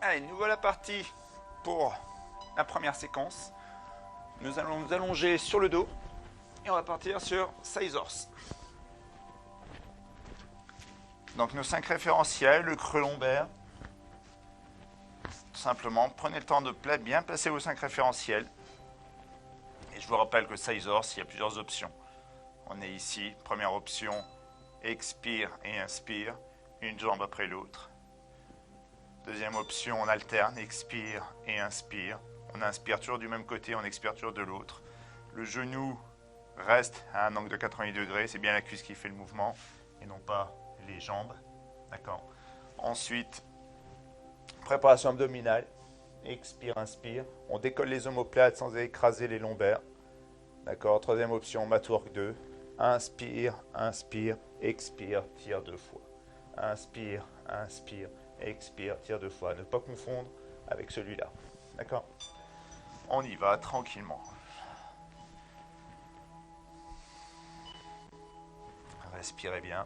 Allez, nous voilà partis pour la première séquence. Nous allons nous allonger sur le dos et on va partir sur Scissors. Donc nos 5 référentiels, le creux lombaire. Tout simplement, prenez le temps de bien placer vos 5 référentiels. Et je vous rappelle que Scissors, il y a plusieurs options. On est ici, première option, expire et inspire, une jambe après l'autre. Deuxième option, on alterne, expire et inspire. On inspire toujours du même côté, on expire toujours de l'autre. Le genou reste à un angle de 90 degrés, c'est bien la cuisse qui fait le mouvement et non pas les jambes. D'accord. Ensuite, préparation abdominale, expire, inspire. On décolle les omoplates sans écraser les lombaires. D'accord. Troisième option, mat work 2. Inspire, inspire, expire, tire 2 fois. Inspire, inspire, expire, tire 2 fois. Ne pas confondre avec celui-là. D'accord. On y va tranquillement. Respirez bien.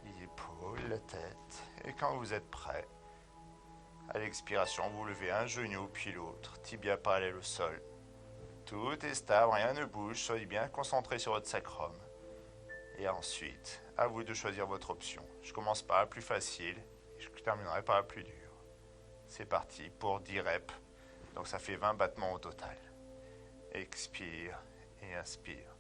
Les épaules, la tête. Et quand vous êtes prêt, à l'expiration, vous levez un genou puis l'autre, tibia parallèle au sol. Tout est stable, rien ne bouge, soyez bien concentré sur votre sacrum. Et ensuite, à vous de choisir votre option. Je commence par la plus facile et je terminerai par la plus dure. C'est parti pour 10 reps. Donc ça fait 20 battements au total. Expire et inspire.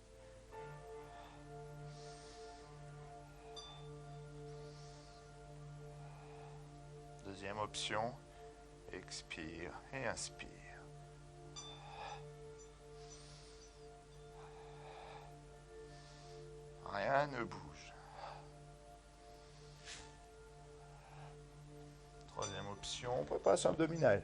Deuxième option, expire et inspire. Rien ne bouge. Troisième option, préparation abdominale.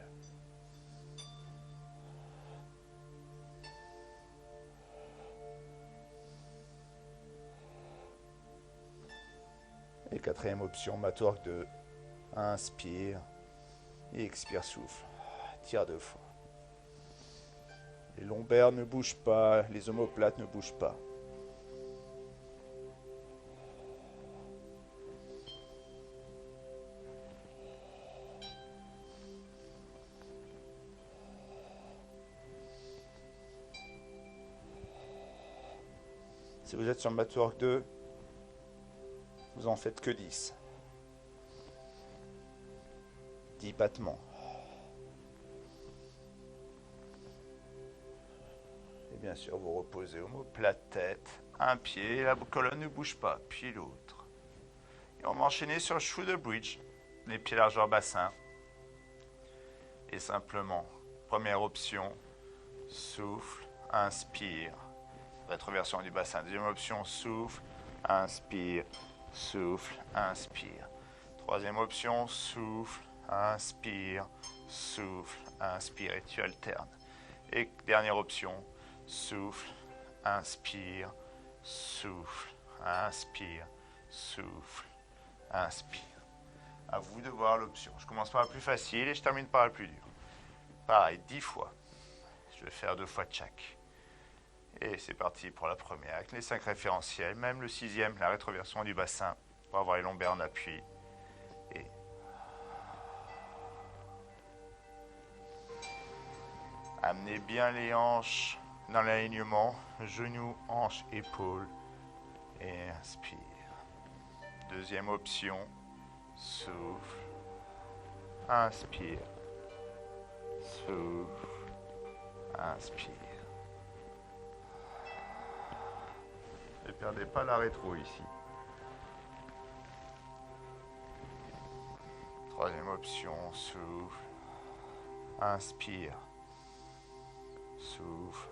Et quatrième option, mat work 2. Inspire et expire, souffle. Tire 2 fois. Les lombaires ne bougent pas, les omoplates ne bougent pas. Si vous êtes sur mat work 2, vous en faites que 10. 10 battements. Et bien sûr, vous reposez omoplate tête, un pied, la colonne ne bouge pas, puis l'autre. Et on va enchaîner sur shoulder bridge, les pieds largeur bassin. Et simplement, première option, souffle, inspire, rétroversion du bassin. Deuxième option, souffle, inspire, souffle, inspire. Troisième option, souffle, inspire, souffle, inspire et tu alternes. Et dernière option, souffle, inspire, souffle, inspire, souffle, inspire. À vous de voir l'option. Je commence par la plus facile et je termine par la plus dure. Pareil, 10 fois. Je vais faire 2 fois de chaque. Et c'est parti pour la première avec les 5 référentiels, même le 6e, la rétroversion du bassin pour avoir les lombaires en appui. Et amenez bien les hanches dans l'alignement, genoux, hanches, épaules. Et inspire. Deuxième option, souffle, inspire, souffle, inspire. Ne perdez pas la rétro ici. Troisième option, souffle, inspire, souffle,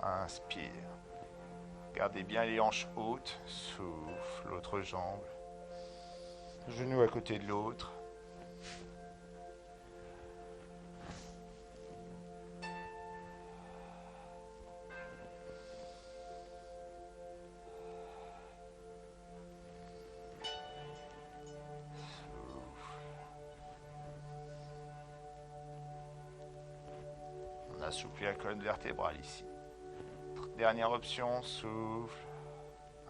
inspire. Gardez bien les hanches hautes, souffle, l'autre jambe, genou à côté de l'autre. Assouplir la colonne vertébrale ici. Dernière option, souffle,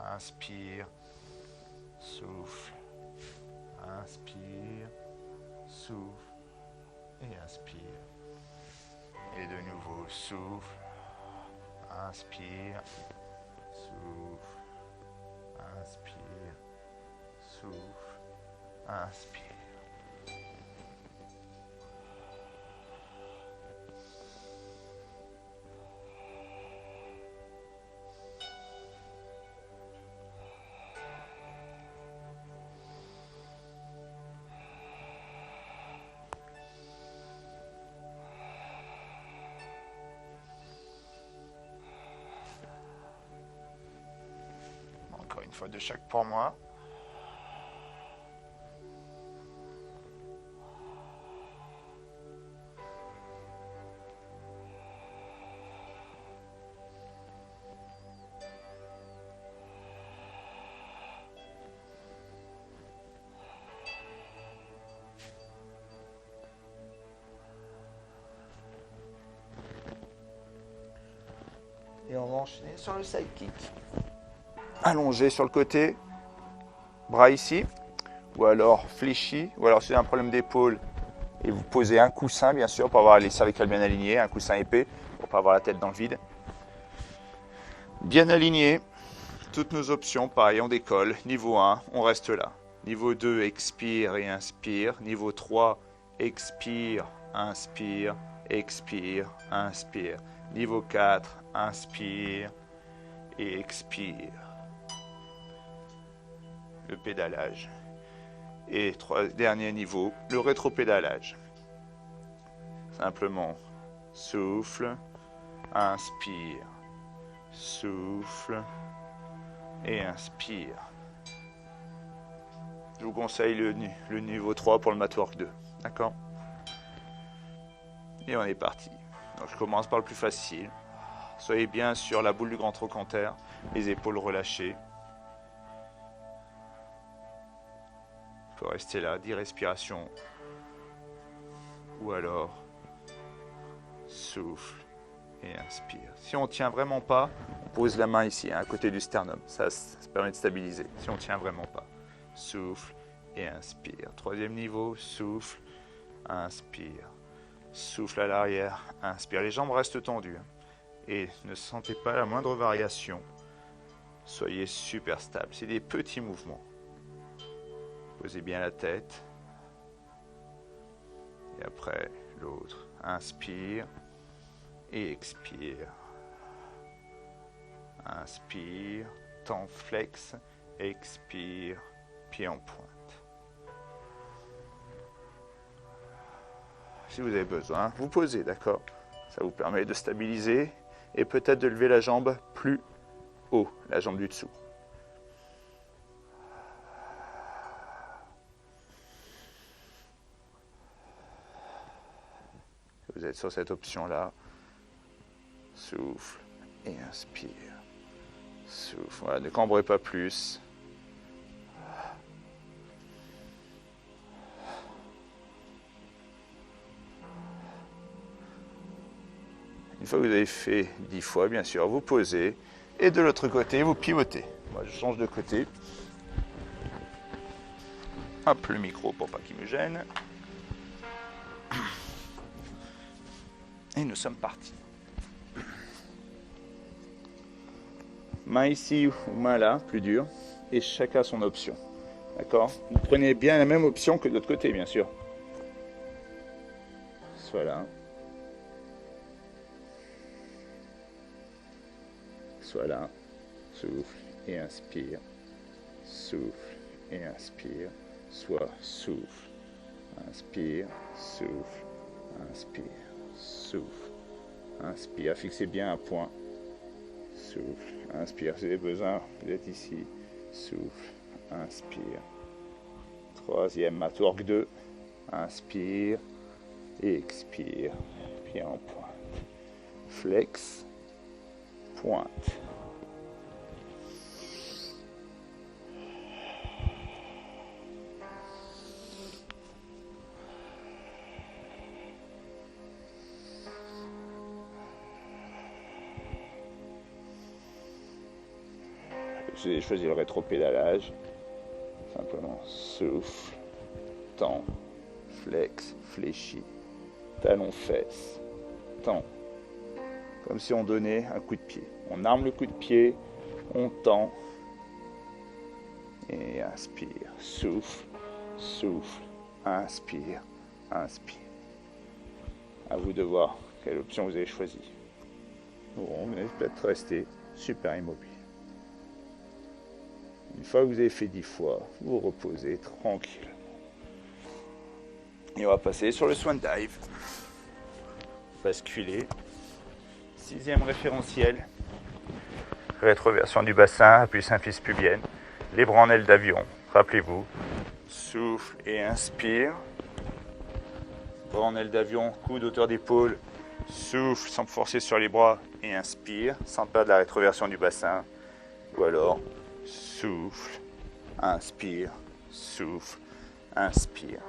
inspire, souffle, inspire, souffle et inspire. Et de nouveau, souffle, inspire, souffle, inspire, souffle, inspire. Encore une fois de chaque pour moi. Et on va enchaîner sur le side kick. Allongé sur le côté, bras ici, ou alors fléchi, ou alors si vous avez un problème d'épaule, et vous posez un coussin bien sûr pour avoir les cervicales bien alignées, un coussin épais pour ne pas avoir la tête dans le vide. Bien aligné, toutes nos options, pareil, on décolle. Niveau 1, on reste là. Niveau 2, expire et inspire. Niveau 3, expire, inspire, expire, inspire. Niveau 4, inspire et expire. Le pédalage. Et dernier niveau, le rétropédalage. Simplement, souffle, inspire, souffle et inspire. Je vous conseille le niveau 3 pour le Matwork 2. D'accord? Et on est parti. Donc je commence par le plus facile. Soyez bien sur la boule du grand trochanter, les épaules relâchées. Il faut rester là, 10 respirations. Ou alors, souffle et inspire. Si on ne tient vraiment pas, on pose la main ici, à côté du sternum. Ça permet de stabiliser. Si on ne tient vraiment pas, souffle et inspire. Troisième niveau, souffle, inspire. Souffle à l'arrière, inspire. Les jambes restent tendues. Et ne sentez pas la moindre variation. Soyez super stable. C'est des petits mouvements. Posez bien la tête. Et après, l'autre. Inspire et expire. Inspire, temps flex, expire, pied en pointe. Si vous avez besoin, vous posez, d'accord? Ça vous permet de stabiliser et peut-être de lever la jambe plus haut, la jambe du dessous. Vous êtes sur cette option-là. Souffle et inspire. Souffle. Voilà, ne cambrez pas plus. Une fois que vous avez fait 10 fois, bien sûr, vous posez. Et de l'autre côté, vous pivotez. Moi, je change de côté. Hop, le micro pour pas qu'il me gêne. Et nous sommes partis. Main ici ou main là, plus dur. Et chacun son option. D'accord? Vous prenez bien la même option que de l'autre côté, bien sûr. Soit là. Soit là. Souffle et inspire. Souffle et inspire. Soit souffle. Inspire. Souffle. Inspire. Souffle. Inspire. Fixez bien un point. Souffle. Inspire. Si vous avez besoin, vous êtes ici. Souffle. Inspire. Troisième, Matwork 2. Inspire. Et expire. Pied en pointe. Flex. Pointe. vous avez choisi le rétropédalage, simplement souffle, tend, flex, fléchit, talon fesse, tend, comme si on donnait un coup de pied. On arme le coup de pied, on tend, et inspire, souffle, souffle, inspire, inspire. À vous de voir quelle option vous avez choisi. Bon, vous allez peut-être rester super immobile. Une fois que vous avez fait 10 fois, vous reposez tranquille. Et on va passer sur le swan dive. Basculer. 6e référentiel. Rétroversion du bassin, appui symphyse pubienne. Les bras en aile d'avion. Rappelez-vous. Souffle et inspire. Bras en aile d'avion, coude hauteur d'épaule. Souffle sans forcer sur les bras et inspire sans perdre la rétroversion du bassin. Ou alors, souffle, inspire, souffle, inspire.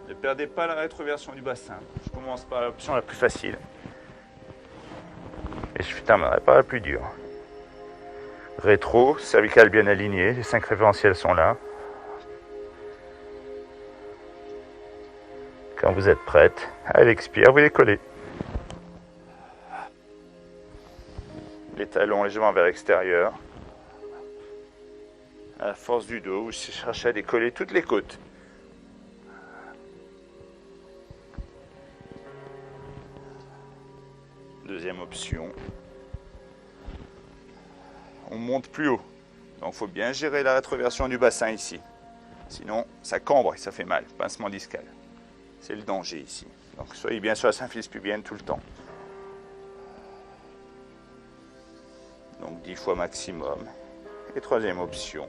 Ne perdez pas la rétroversion du bassin. Je commence par l'option la plus facile. Et je terminerai par la plus dure. Rétro, cervicale bien alignée, les 5 référentiels sont là. Quand vous êtes prête, à l'expire, vous décollez. Les talons légèrement vers l'extérieur. À la force du dos, vous cherchez à décoller toutes les côtes. Deuxième option. On monte plus haut. Donc il faut bien gérer la rétroversion du bassin ici. Sinon, ça cambre et ça fait mal. Pincement discal. C'est le danger ici. Donc soyez bien sur la symphyse pubienne tout le temps. Donc 10 fois maximum. Et troisième option.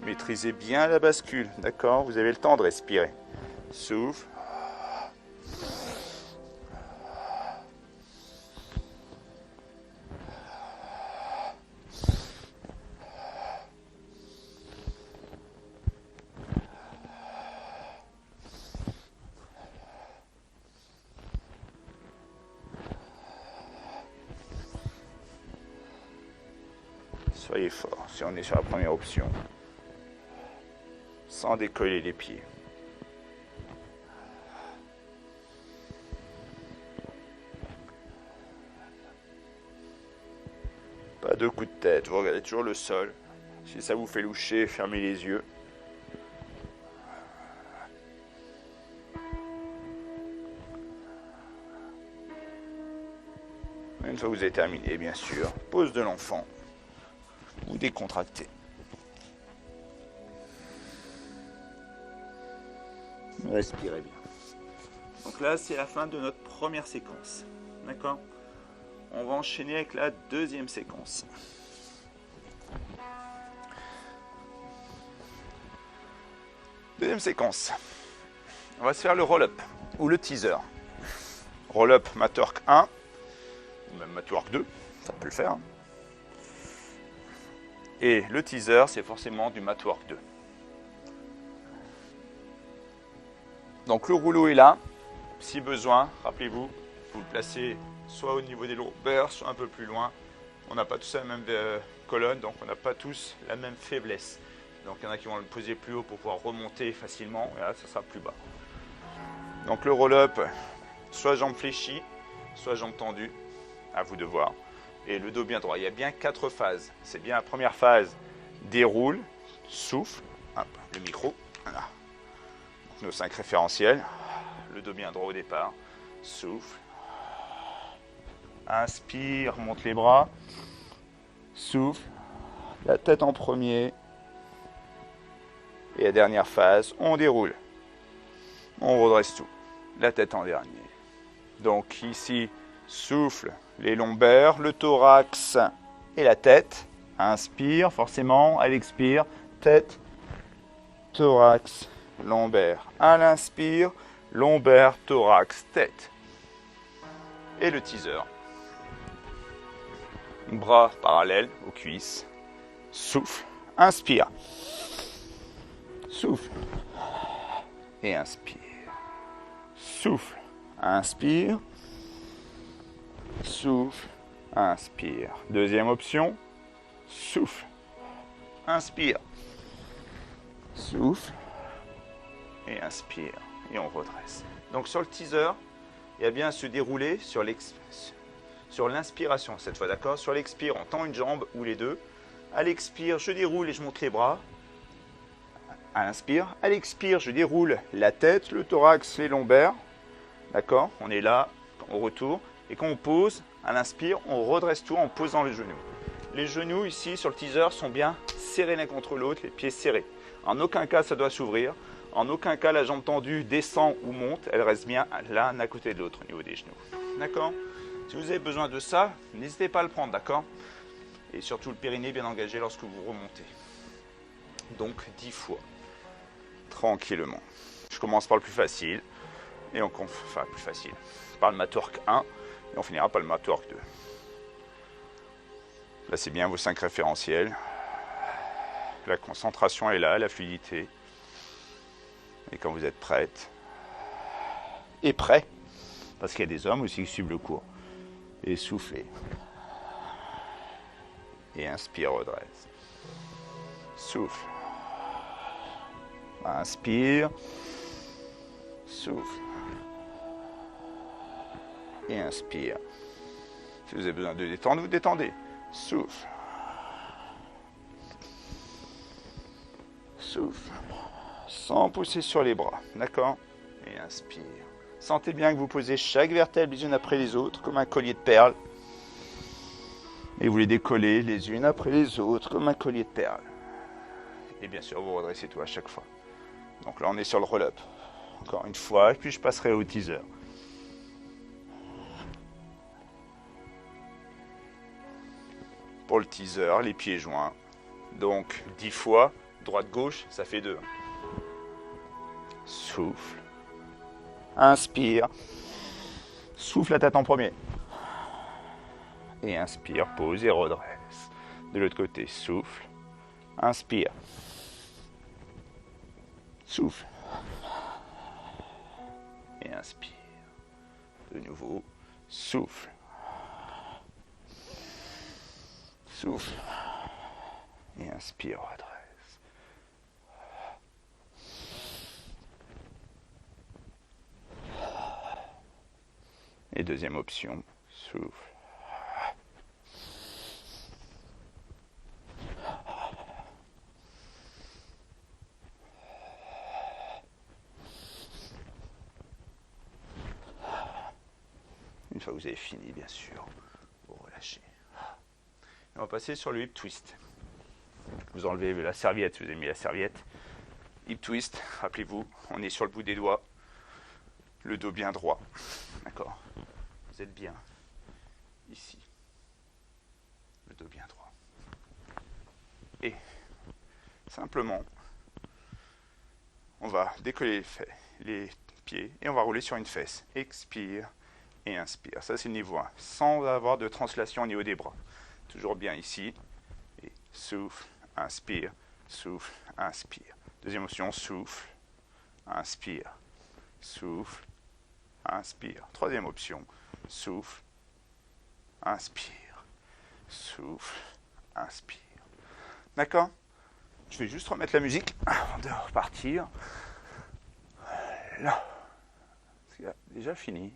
Maîtrisez bien la bascule, d'accord? Vous avez le temps de respirer. Souffle. Soyez fort si on est sur la première option. Sans décoller les pieds. Pas de coup de tête, vous regardez toujours le sol. Si ça vous fait loucher, fermez les yeux. Une fois que vous avez terminé, bien sûr, pose de l'enfant. Vous décontractez. Respirez bien. Donc là, c'est la fin de notre première séquence. D'accord? On va enchaîner avec la deuxième séquence. Deuxième séquence. On va se faire le roll-up ou le teaser. Roll-up Matwork 1 ou même Matwork 2, ça peut le faire. Et le teaser, c'est forcément du Matwork 2. Donc le rouleau est là. Si besoin, rappelez-vous, vous le placez soit au niveau des lombaires, soit un peu plus loin. On n'a pas tous la même colonne, donc on n'a pas tous la même faiblesse. Donc il y en a qui vont le poser plus haut pour pouvoir remonter facilement, et là ça sera plus bas. Donc le roll-up, soit jambes fléchies, soit jambes tendues, à vous de voir. Et le dos bien droit, il y a bien 4 phases. C'est bien la première phase, déroule, souffle, hop, le micro, voilà. Donc, nos 5 référentiels, le dos bien droit au départ, souffle, inspire, monte les bras, souffle, la tête en premier, et la dernière phase, on déroule, on redresse tout, la tête en dernier. Donc ici, souffle, les lombaires, le thorax et la tête, inspire forcément, à l'expire, tête, thorax, lombaire, à l'inspire, lombaire, thorax, tête. Et le teaser. Bras parallèles aux cuisses. Souffle, inspire. Souffle. Et inspire. Souffle, inspire. Souffle Inspire. Deuxième option. Souffle. Inspire. Souffle. Et inspire. Et on redresse. Donc sur le teaser, il y a bien à se dérouler sur l'inspiration cette fois, d'accord? Sur l'expire, on tend une jambe ou les deux. À l'expire, je déroule et je monte les bras. À l'inspire. À l'expire, je déroule la tête, le thorax, les lombaires. D'accord? On est là, on retourne. Et quand on pose, à l'inspire, on redresse tout en posant les genoux. Les genoux ici sur le teaser sont bien serrés l'un contre l'autre, les pieds serrés. En aucun cas ça doit s'ouvrir. En aucun cas la jambe tendue descend ou monte. Elle reste bien l'un à côté de l'autre au niveau des genoux. D'accord? Si vous avez besoin de ça, n'hésitez pas à le prendre, d'accord? Et surtout le périnée bien engagé lorsque vous remontez. Donc 10 fois. Tranquillement. Je commence par le plus facile. Et enfin plus facile. Par le mat work 1. Et on finira par le mat work 2. Là c'est bien vos 5 référentiels. La concentration est là, la fluidité. Et quand vous êtes prête. Et prêt. Parce qu'il y a des hommes aussi qui suivent le cours. Et soufflez. Et inspire, redresse. Souffle. Inspire. Souffle. Et inspire. Si vous avez besoin de détendre, vous détendez. Souffle. Souffle. Sans pousser sur les bras. D'accord? Et inspire. Sentez bien que vous posez chaque vertèbre les unes après les autres, comme un collier de perles. Et vous les décollez les unes après les autres, comme un collier de perles. Et bien sûr, vous redressez tout à chaque fois. Donc là, on est sur le roll-up. Encore une fois, et puis je passerai au teaser. Pour le teaser, les pieds joints. Donc 10 fois, droite-gauche, ça fait 2. Souffle. Inspire. Souffle la tête en premier. Et inspire, pose et redresse. De l'autre côté, souffle. Inspire. Souffle. Et inspire. De nouveau, souffle. Souffle. Et inspire, redresse. Et deuxième option, souffle. Une fois que vous avez fini, bien sûr, vous relâchez. Et on va passer sur le hip twist. Vous enlevez la serviette, vous avez mis la serviette. Hip twist, rappelez-vous, on est sur le bout des doigts. Le dos bien droit. D'accord? Vous êtes bien ici. Le dos bien droit. Et simplement, on va décoller les pieds et on va rouler sur une fesse. Expire et inspire. Ça, c'est le niveau 1. Sans avoir de translation au niveau des bras. Toujours bien ici. Et souffle, inspire, souffle, inspire. Deuxième option, souffle, inspire, souffle, inspire. Troisième option, souffle, inspire, souffle, inspire. D'accord? Je vais juste remettre la musique avant de repartir. Là. C'est déjà fini.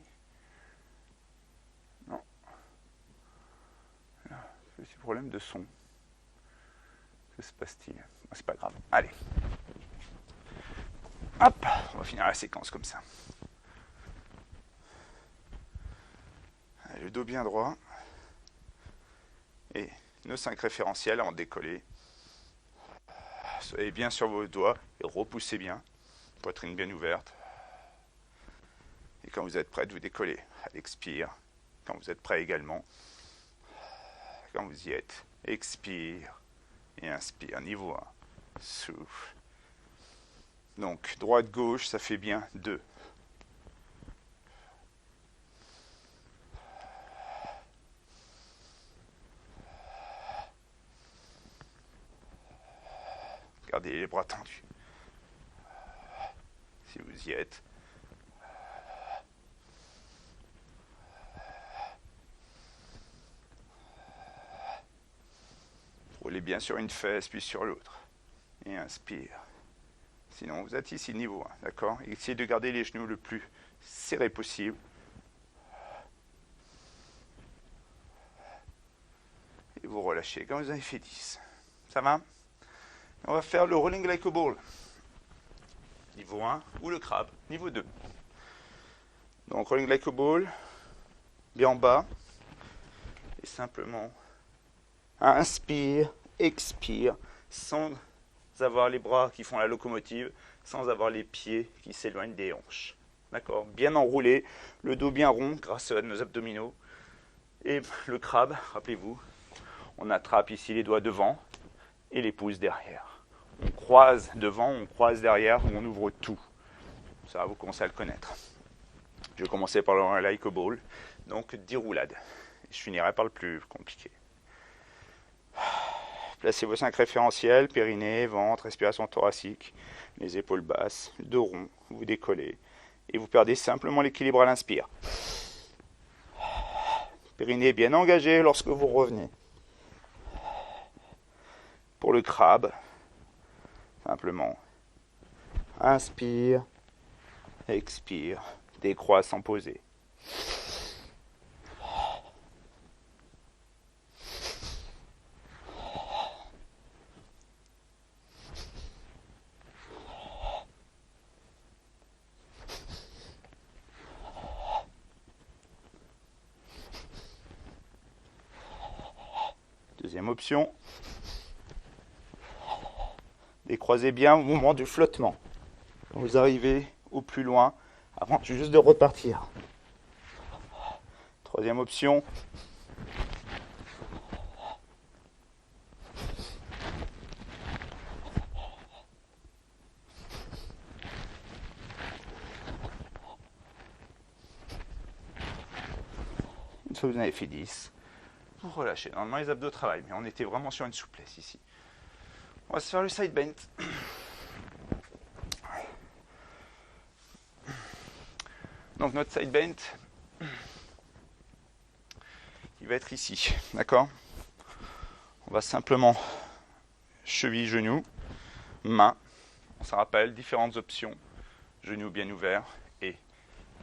Non. Là. C'est un problème de son. Que se passe-t-il? C'est pas grave. Allez. Hop, on va finir la séquence comme ça. Le dos bien droit. Et nos 5 référentiels avant de décoller. Soyez bien sur vos doigts et repoussez bien. Poitrine bien ouverte. Et quand vous êtes prêt, vous décollez. À l'expire. Quand vous êtes prêt également. Quand vous y êtes, expire et inspire. Niveau 1. Souffle. Donc, droite-gauche, ça fait bien 2. Gardez les bras tendus. Si vous y êtes. Soufflez bien sur une fesse, puis sur l'autre. Et inspire. Sinon, vous êtes ici, niveau 1, d'accord? Essayez de garder les genoux le plus serrés possible. Et vous relâchez quand vous avez fait 10. Ça va? On va faire le rolling like a ball. Niveau 1 ou le crabe, niveau 2. Donc, rolling like a ball, bien en bas. Et simplement, inspire, expire, sans avoir les bras qui font la locomotive, sans avoir les pieds qui s'éloignent des hanches. D'accord? Bien enroulé, le dos bien rond grâce à nos abdominaux. Et le crabe, rappelez-vous, on attrape ici les doigts devant et les pouces derrière. On croise devant, on croise derrière, on ouvre tout. Ça, vous commencez à le connaître. Je vais commencer par le like a ball, donc 10 roulades. Je finirai par le plus compliqué. Placez vos 5 référentiels, périnée, ventre, respiration thoracique, les épaules basses, le dos rond, vous décollez. Et vous perdez simplement l'équilibre à l'inspire. Périnée bien engagé lorsque vous revenez. Pour le crabe, simplement, inspire, expire, décroît sans poser. Deuxième option, décroisez bien au moment du flottement. Quand vous arrivez au plus loin, avant juste de repartir. Troisième option, une fois que vous en avez fait 10, vous relâchez. Normalement les abdos travaillent, mais on était vraiment sur une souplesse ici. On va se faire le side bend. Donc notre side bend, il va être ici, d'accord? On va simplement cheville, genou, main. On se rappelle différentes options. Genoux bien ouverts et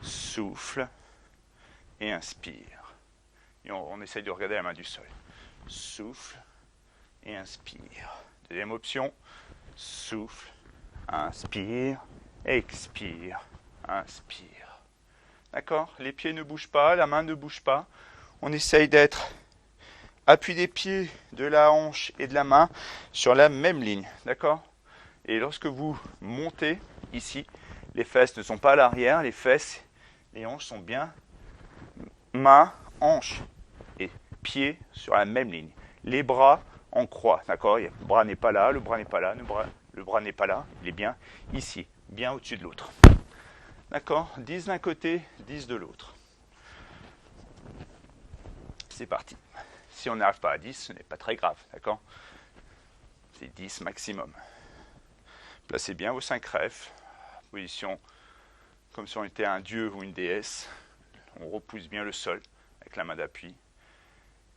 souffle et inspire. Et on essaye de regarder la main du sol. Souffle et inspire. Deuxième option, souffle, inspire, expire, inspire. D'accord? Les pieds ne bougent pas, la main ne bouge pas. On essaye d'être appui des pieds, de la hanche et de la main sur la même ligne. D'accord? Et lorsque vous montez ici, les fesses ne sont pas à l'arrière, les fesses, les hanches sont bien main, hanche et pieds sur la même ligne. Les bras en croix, d'accord? Le bras n'est pas là, le bras n'est pas là, le bras n'est pas là, il est bien ici, bien au-dessus de l'autre. D'accord? 10 d'un côté, 10 de l'autre. C'est parti. Si on n'arrive pas à 10, ce n'est pas très grave, d'accord? C'est 10 maximum. Placez bien vos 5 refs, position comme si on était un dieu ou une déesse. On repousse bien le sol avec la main d'appui.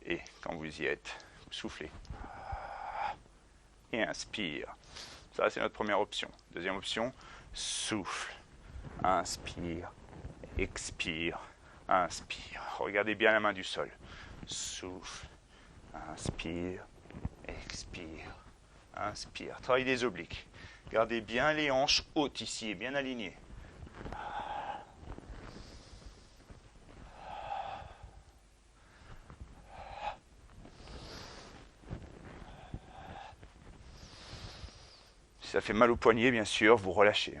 Et quand vous y êtes, vous soufflez. Et inspire. Ça, c'est notre première option. Deuxième option, souffle. Inspire. Expire. Inspire. Regardez bien la main du sol. Souffle. Inspire. Expire. Inspire. Travaillez les obliques. Gardez bien les hanches hautes ici et bien alignées. Si ça fait mal au poignet, bien sûr, vous relâchez.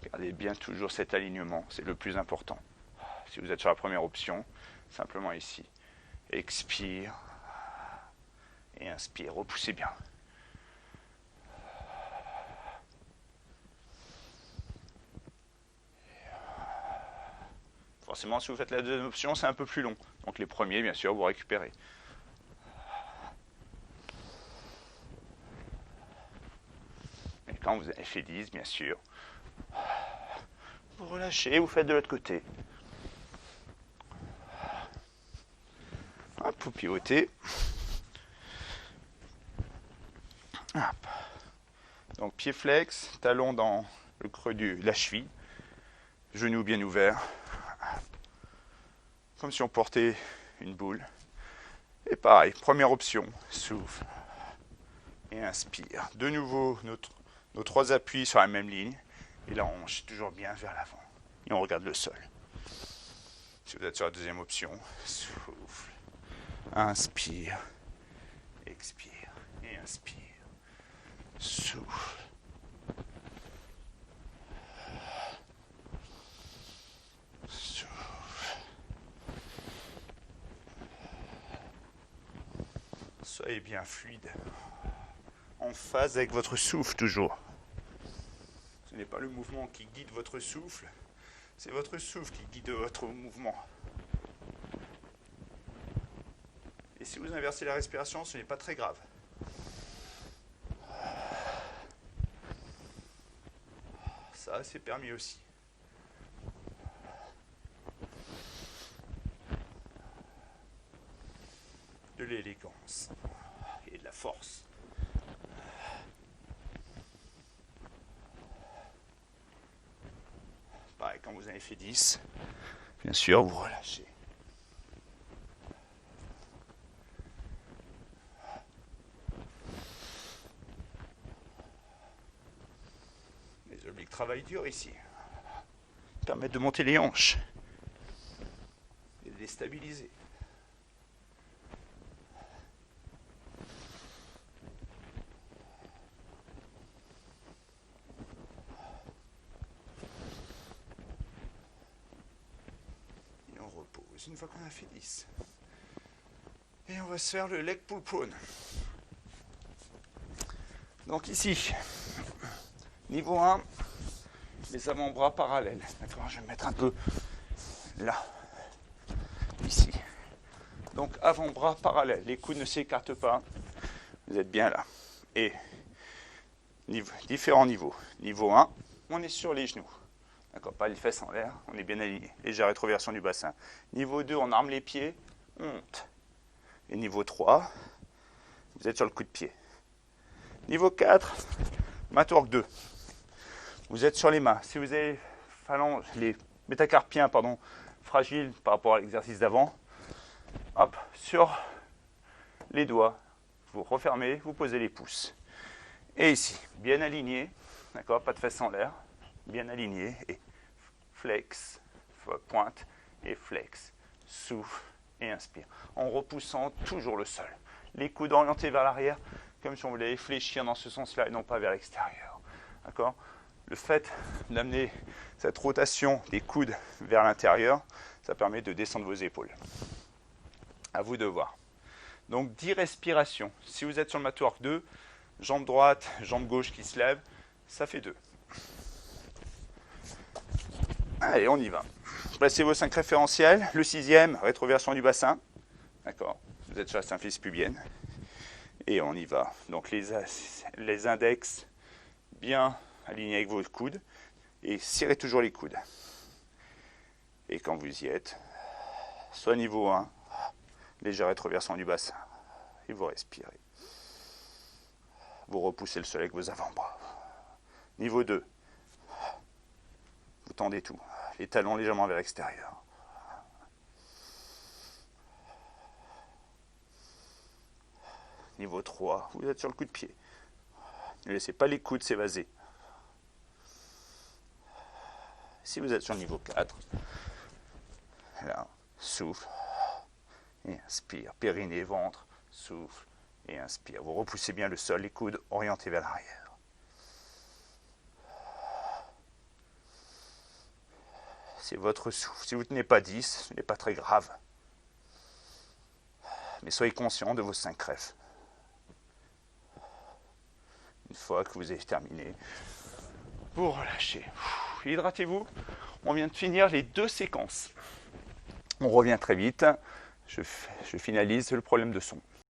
Gardez bien toujours cet alignement, c'est le plus important. Si vous êtes sur la première option, simplement ici. Expire et inspire, repoussez bien. Forcément, si vous faites la deuxième option, c'est un peu plus long. Donc les premiers, bien sûr, vous récupérez. quand vous avez fait 10, bien sûr, vous relâchez, vous faites de l'autre côté. Hop, vous pivotez. Hop. Donc pied flex, talon dans le creux de la cheville, genoux bien ouverts, comme si on portait une boule. Et pareil, première option, souffle et inspire. De nouveau, nos 3 appuis sur la même ligne. Et la hanche toujours bien vers l'avant. Et on regarde le sol. Si vous êtes sur la deuxième option, souffle, inspire, expire et inspire. Souffle. Souffle. Soyez bien fluide. En phase avec votre souffle toujours. Ce n'est pas le mouvement qui guide votre souffle, c'est votre souffle qui guide votre mouvement. Et si vous inversez la respiration, ce n'est pas très grave. Ça, c'est permis aussi. De l'élégance et de la force. Pareil, quand vous avez fait 10, bien sûr, vous relâchez. Les obliques travaillent dur ici. Permettent de monter les hanches et de les stabiliser. Une fois qu'on a fait 10. Et on va se faire le leg pull prone. Donc ici, niveau 1, les avant-bras parallèles. D'accord, je vais me mettre un peu là, ici. Donc avant-bras parallèles, les coudes ne s'écartent pas. Vous êtes bien là. Et différents niveaux. Niveau 1, on est sur les genoux. D'accord, pas les fesses en l'air, on est bien aligné. Légère rétroversion du bassin. Niveau 2, on arme les pieds, on monte. Et niveau 3, vous êtes sur le coup de pied. Niveau 4, mat work 2. Vous êtes sur les mains. Si vous avez les métacarpiens fragiles par rapport à l'exercice d'avant, hop, sur les doigts, vous refermez, vous posez les pouces. Et ici, bien aligné, d'accord, pas de fesses en l'air. Bien aligné et flex, pointe et flex, souffle et inspire. En repoussant toujours le sol. Les coudes orientés vers l'arrière, comme si on voulait fléchir dans ce sens-là et non pas vers l'extérieur. D'accord ? Le fait d'amener cette rotation des coudes vers l'intérieur, ça permet de descendre vos épaules. À vous de voir. Donc 10 respirations. Si vous êtes sur le mat work 2, jambe droite, jambe gauche qui se lève, ça fait 2. Allez, on y va. Placez vos 5 référentiels. Le 6e, rétroversion du bassin. D'accord. Vous êtes sur la symphyse pubienne. Et on y va. Donc les index bien alignés avec vos coudes. Et serrez toujours les coudes. Et quand vous y êtes, soit niveau 1, légère rétroversion du bassin. Et vous respirez. Vous repoussez le sol avec vos avant-bras. Niveau 2. Vous tendez tout. Les talons légèrement vers l'extérieur. Niveau 3, vous êtes sur le coup de pied. Ne laissez pas les coudes s'évaser. Si vous êtes sur le niveau 4, là, souffle et inspire. Périnée, ventre, souffle et inspire. Vous repoussez bien le sol, les coudes orientés vers l'arrière. C'est votre souffle. Si vous ne tenez pas 10, ce n'est pas très grave. Mais soyez conscient de vos 5 refs. Une fois que vous avez terminé, vous relâchez. Hydratez-vous. On vient de finir les 2 séquences. On revient très vite. Je finalise le problème de son.